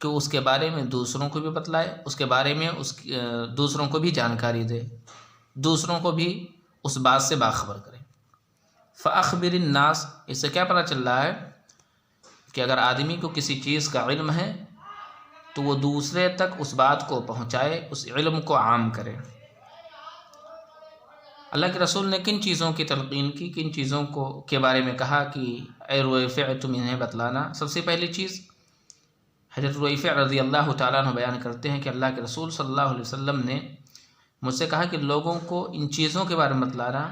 کہ اس کے بارے میں دوسروں کو بھی بتلائے، اس کے بارے میں دوسروں کو بھی جانکاری دے، دوسروں کو بھی اس بات سے باخبر کرے۔ فَأَخْبِرِ النَّاسِ، اس سے کیا پتہ چل رہا ہے کہ اگر آدمی کو کسی چیز کا علم ہے تو وہ دوسرے تک اس بات کو پہنچائے، اس علم کو عام کرے۔ اللہ کے رسول نے کن چیزوں کی تلقین کی، کن چیزوں کے بارے میں کہا کہ اے رویفع تم انہیں بتلانا؟ سب سے پہلی چیز حضرت رویفع رضی اللہ تعالیٰ عنہ بیان کرتے ہیں کہ اللہ کے رسول صلی اللہ علیہ وسلم نے مجھ سے کہا کہ لوگوں کو ان چیزوں کے بارے میں بتلانا،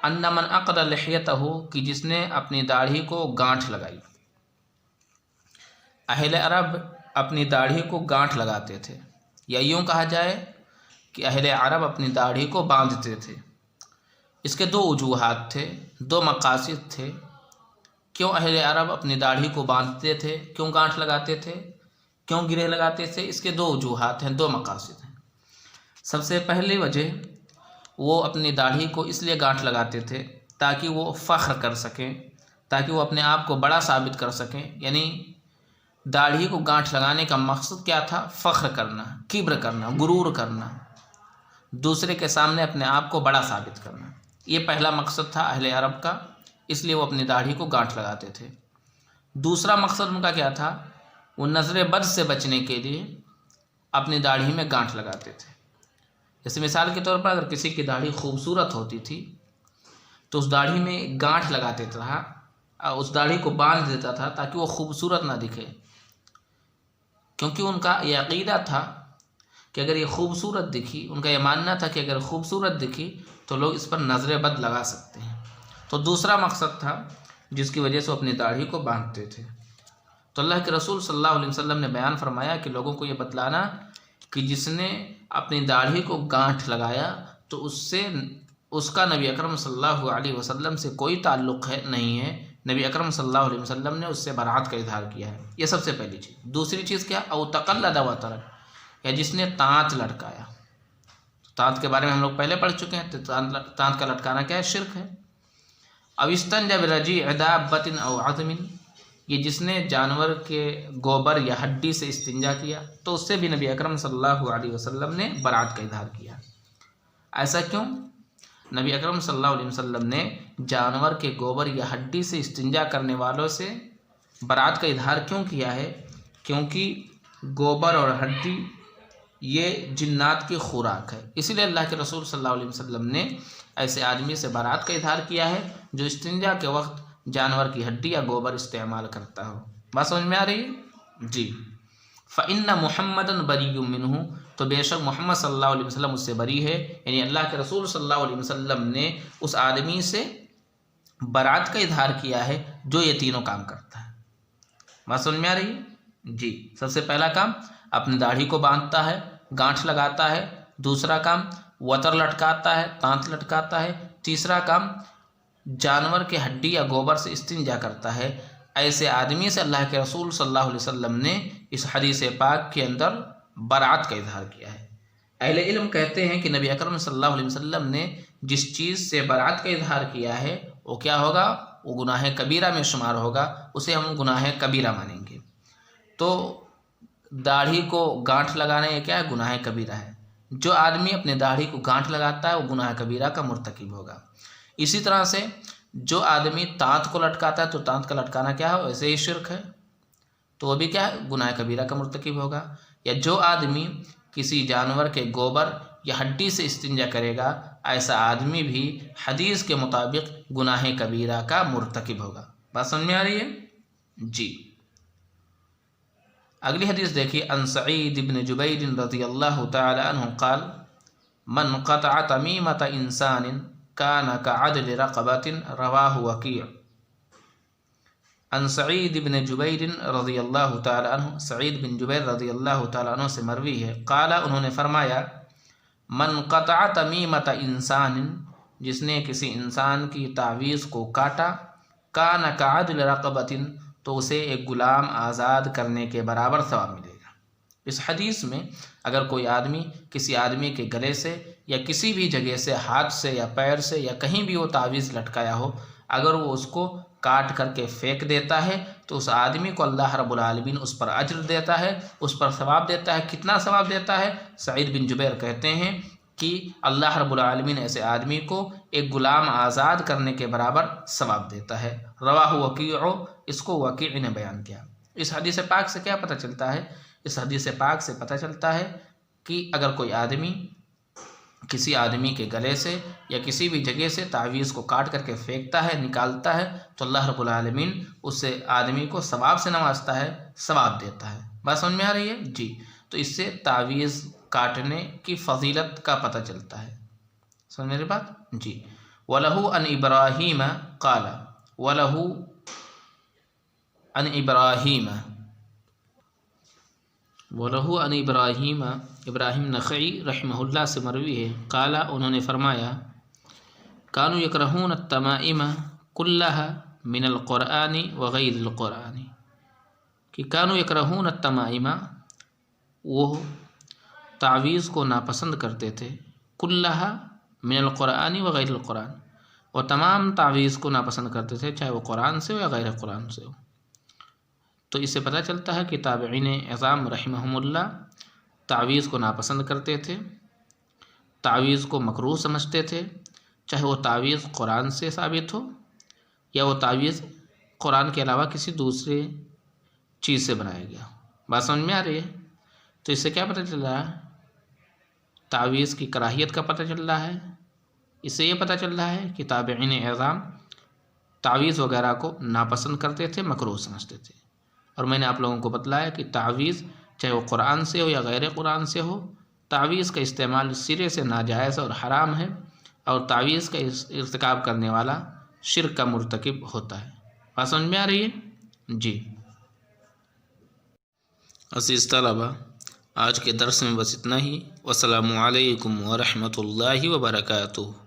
ان من عقد لحیتہ، کہ جس نے اپنی داڑھی کو گانٹھ لگائی۔ اہل عرب اپنی داڑھی کو گانٹھ لگاتے تھے، یا یوں کہا جائے کہ اہل عرب اپنی داڑھی کو باندھتے تھے۔ اس کے دو وجوہات تھے، دو مقاصد تھے۔ کیوں اہل عرب اپنی داڑھی کو باندھتے تھے، کیوں گانٹھ لگاتے تھے، کیوں گرہ لگاتے تھے؟ اس کے دو وجوہات ہیں، دو مقاصد ہیں۔ سب سے پہلی وجہ، وہ اپنی داڑھی کو اس لیے گانٹھ لگاتے تھے تاکہ وہ فخر کر سکیں، تاکہ وہ اپنے آپ کو بڑا ثابت کر سکیں۔ یعنی داڑھی کو گانٹھ لگانے کا مقصد کیا تھا؟ فخر کرنا، کبر کرنا، غرور کرنا، دوسرے کے سامنے اپنے آپ کو بڑا ثابت کرنا۔ یہ پہلا مقصد تھا اہل عرب کا، اس لیے وہ اپنی داڑھی کو گانٹھ لگاتے تھے۔ دوسرا مقصد ان کا کیا تھا؟ وہ نظر بد سے بچنے کے لیے اپنی داڑھی میں گانٹھ لگاتے تھے۔ جیسے مثال کے طور پر اگر کسی کی داڑھی خوبصورت ہوتی تھی تو اس داڑھی میں گانٹھ لگاتے تھا، اس داڑھی کو باندھ دیتا تھا تاکہ وہ خوبصورت نہ دکھے، کیونکہ ان کا یہ عقیدہ تھا کہ اگر یہ خوبصورت دکھی، ان کا یہ ماننا تھا کہ اگر خوبصورت دکھی تو لوگ اس پر نظر بد لگا سکتے ہیں۔ تو دوسرا مقصد تھا جس کی وجہ سے وہ اپنی داڑھی کو باندھتے تھے۔ تو اللہ کے رسول صلی اللہ علیہ وسلم نے بیان فرمایا کہ لوگوں کو یہ بتلانا کہ جس نے اپنی داڑھی کو گانٹھ لگایا تو اس کا نبی اکرم صلی اللہ علیہ وسلم سے کوئی تعلق نہیں ہے، نبی اکرم صلی اللہ علیہ وسلم نے اس سے برات کا اظہار کیا ہے۔ یہ سب سے پہلی چیز۔ دوسری چیز کیا؟ او تقلد وترک، یا جس نے تانت لٹکایا۔ تانت کے بارے میں ہم لوگ پہلے پڑھ چکے ہیں، تانت کا لٹکانا کیا ہے؟ شرک ہے۔ او استنجا برجیع دابۃ او عظم، یہ جس نے جانور کے گوبر یا ہڈی سے استنجا کیا تو اس سے بھی نبی اکرم صلی اللہ علیہ وسلم نے برات کا اظہار کیا۔ ایسا کیوں؟ نبی اکرم صلی اللہ علیہ وسلم نے جانور کے گوبر یا ہڈی سے استنجا کرنے والوں سے برات کا اظہار کیوں کیا ہے؟ کیونکہ گوبر اور ہڈی یہ جنات کی خوراک ہے، اسی لیے اللہ کے رسول صلی اللہ علیہ وسلم نے ایسے آدمی سے برات کا اظہار کیا ہے جو استنجا کے وقت جانور کی ہڈی یا گوبر استعمال کرتا ہو۔ بات سمجھ میں آ رہی ہے؟ جی۔ فَإِنَّ مُحَمَّدًا بَرِيٌّ مِّنْهُ، تو بے شک محمد صلی اللہ علیہ وسلم اس سے بری ہے، یعنی اللہ کے رسول صلی اللہ علیہ وسلم نے اس آدمی سے برات کا اظہار کیا ہے جو یہ تینوں کام کرتا ہے۔ بات سمجھ میں آ رہی ہے؟ جی۔ سب سے پہلا کام اپنی داڑھی کو باندھتا ہے، گانٹھ لگاتا ہے۔ دوسرا کام وتر لٹکاتا ہے، تانت لٹکاتا ہے۔ تیسرا کام جانور کے ہڈی یا گوبر سے استنجا کرتا ہے۔ ایسے آدمی سے اللہ کے رسول صلی اللہ علیہ وسلم نے اس حدیث پاک کے اندر برات کا اظہار کیا ہے۔ اہل علم کہتے ہیں کہ نبی اکرم صلی اللہ علیہ وسلم نے جس چیز سے برات کا اظہار کیا ہے وہ کیا ہوگا؟ وہ گناہ کبیرہ میں شمار ہوگا، اسے ہم گناہ کبیرہ مانیں گے۔ تو داڑھی کو گانٹھ لگانا یہ کیا ہے؟ گناہ کبیرہ ہے۔ جو آدمی اپنے داڑھی کو گانٹھ لگاتا ہے وہ گناہ کبیرہ کا مرتکب ہوگا۔ اسی طرح سے جو آدمی تانت کو لٹکاتا ہے تو تانت کا لٹکانا کیا ہے؟ ویسے ہی شرک ہے، تو وہ بھی کیا ہے؟ گناہ کبیرہ کا مرتکب ہوگا۔ یا جو آدمی کسی جانور کے گوبر یا ہڈی سے استنجا کرے گا، ایسا آدمی بھی حدیث کے مطابق گناہ کبیرہ کا مرتکب ہوگا۔ بات سمجھ میں آ رہی ہے؟ جی۔ اگلی حدیث دیکھیے، ان سعید بن جبیر رضی اللہ تعالی عنہ قال من قطع تمیمۃ انسان کان کعدل رقبۃ، رواہ وکیع۔ ان سعید بن جبیر رضی اللہ تعالی عنہ، سعید بن جبیر رضی اللہ تعالی عنہ سے مروی ہے، قال، انہوں نے فرمایا، من قطع تمیمۃ انسان، جس نے کسی انسان کی تعویذ کو کاٹا، کان کعدل رقبۃ، تو اسے ایک غلام آزاد کرنے کے برابر ثواب ملے گا۔ اس حدیث میں اگر کوئی آدمی کسی آدمی کے گلے سے یا کسی بھی جگہ سے، ہاتھ سے یا پیر سے یا کہیں بھی وہ تعویذ لٹکایا ہو، اگر وہ اس کو کاٹ کر کے پھینک دیتا ہے تو اس آدمی کو اللہ رب العالمین اس پر اجر دیتا ہے، اس پر ثواب دیتا ہے۔ کتنا ثواب دیتا ہے؟ سعید بن جبیر کہتے ہیں کہ اللہ رب العالمین ایسے آدمی کو ایک غلام آزاد کرنے کے برابر ثواب دیتا ہے۔ رواہ وکیع، اس کو وکیع نے بیان کیا۔ اس حدیث پاک سے کیا پتہ چلتا ہے؟ اس حدیث پاک سے پتہ چلتا ہے کہ اگر کوئی آدمی کسی آدمی کے گلے سے یا کسی بھی جگہ سے تعویذ کو کاٹ کر کے پھینکتا ہے، نکالتا ہے، تو اللہ رب العالمین اس آدمی کو ثواب سے نوازتا ہے، ثواب دیتا ہے۔ بات سمجھ میں آ رہی ہے؟ جی، تو اس سے تعویذ کاٹنے کی فضیلت کا پتہ چلتا ہے۔ سمجھ میری بات؟ جی۔ وَلَهُ عَنْ إِبْرَاهِيمَ قَالَ، وَلَهُ عَنْ إِبْرَاهِيمَ ابراہیم نخعی رحمہ اللہ سے مروی ہے، قال، انہوں نے فرمایا، كانوا يكرهون التمائم كلها من القرآن وغیر القرآن، کہ كانوا يكرهون التمائم، وہ تعویذ کو ناپسند کرتے تھے، كلها من القرآن وغیر القرآن، اور تمام تعویذ کو ناپسند کرتے تھے، چاہے وہ قرآن سے ہو یا غیر قرآن سے ہو۔ تو اس سے پتہ چلتا ہے کہ تابعین اعظام رحمہم اللہ تعویذ کو ناپسند کرتے تھے، تعویذ کو مکروہ سمجھتے تھے، چاہے وہ تعویذ قرآن سے ثابت ہو یا وہ تعویذ قرآن کے علاوہ کسی دوسرے چیز سے بنایا گیا۔ بات سمجھ میں آ رہی ہے؟ تو اس سے کیا پتہ چل رہا ہے؟ تعویذ کی کراہیت کا پتہ چل رہا ہے۔ اس سے یہ پتہ چل رہا ہے کہ تابعین اعظام تعویذ وغیرہ کو ناپسند کرتے تھے، مکروہ سمجھتے تھے۔ اور میں نے آپ لوگوں کو بتلایا کہ تعویذ چاہے وہ قرآن سے ہو یا غیر قرآن سے ہو، تعویذ کا استعمال سرے سے ناجائز اور حرام ہے، اور تعویذ کا ارتکاب کرنے والا شرک کا مرتکب ہوتا ہے۔ بات سمجھ میں آ رہی ہے؟ جی۔ عزیز طلبہ، آج کے درس میں بس اتنا ہی۔ والسلام علیکم ورحمۃ اللہ وبرکاتہ۔